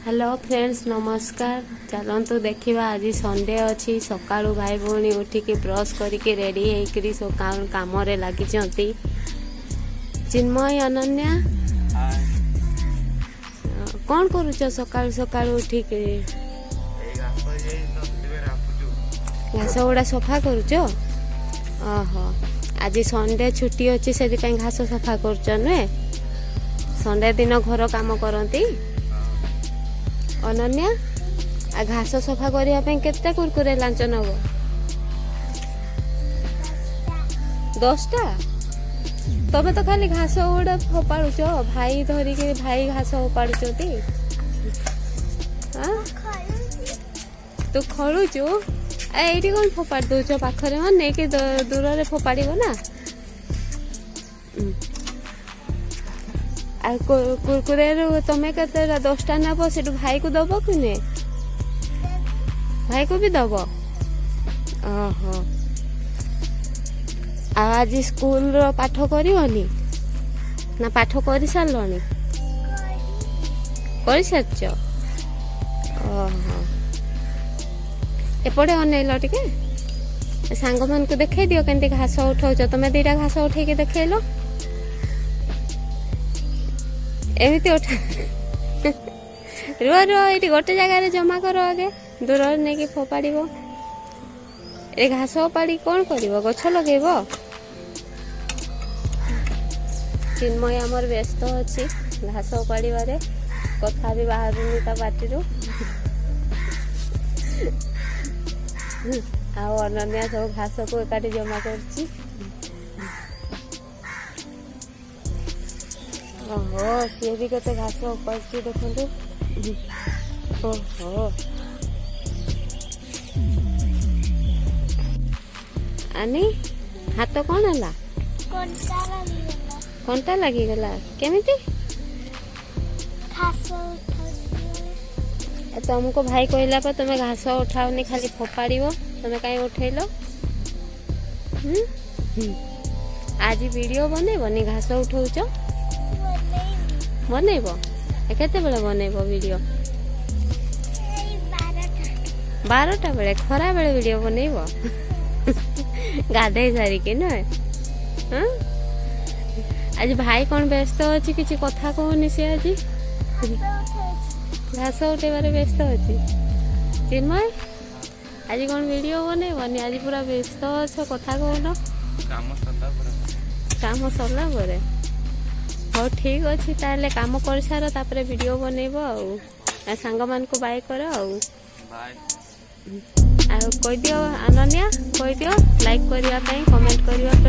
Hello friends नमस्कार। चलतु देखा आज संडे अच्छी सका भाई भौणी उठिकी ब्रश करके रेडी होकर सकाल कम लगी चिन्मय अनन्या कौन करुच सकाल सकाल उठिकी घास गुड़ा सफा करुच। ओहो आज संडे छुट्टी अच्छी से घास सफा कर नुहे संडे दिन घर काम करती। अनन्या आ घास सफा करने केते कुरकुरे लांच नब 10टा तबे तो खाली घास गुड़ा फोपाड़ुच भाई धरिकी भाई घास फोपाड़ुच तू खलुचु ये कौन फोपाड़ दौच पाखरे मन नहीं कि दूर से फोपाड़ ना कुरकुरे तमें के 10टा नब से भाई को दब कि नुहे भाई को भी दब। ओहो आज स्कूल रो पाठ करनी ना पाठ कर सारे कर सारच। ओहो एपटे अनैल टे सांग मान को देखे दियो केंती घास उठाउच तमें 2टा घास उठे देखल एमती उठा रुआ रुआ ये गोटे जगार जमा कर आगे दूर नहीं कि फोपाड़ ए घास उपाड़ी कौन कर गछ लगे चिन्मय आमर व्यस्त अच्छी घास उपाड़ कथा भी बाहर ता पार्टी अनन्या सब घास को एकाठी जमा कर। ओहो सी भी केते घास उपाड़ी देखु। ओहो आनी हाथ कौन है कंटा लगिगला केमिति तुमको भाई कहला पर तुम्हें घास उठाओनी खाली फोपाड़ तुम्हें कहीं उठेल आज वीडियो बनैबनी घास उठाउच बनैब केते बेले बनैब वीडियो 12टा बेले खरा बेले वीडियो बनैब गाधे सारिके न आज भाई कौन व्यस्त अच्छी किसी कथा कहनी सी आज घास उठेबार व्यस्त अच्छी चिन्मय आज कौन वीडियो बनैबनी आज पूरा व्यस्त अच्छ कथा कहन काम सरला परे हाँ ठीक अच्छे ताले काम कर सार तापर वीडियो बनैब आ सांग मान को बाय कर कह दियो अनन्या कह दियो लाइक करने कमेंट करने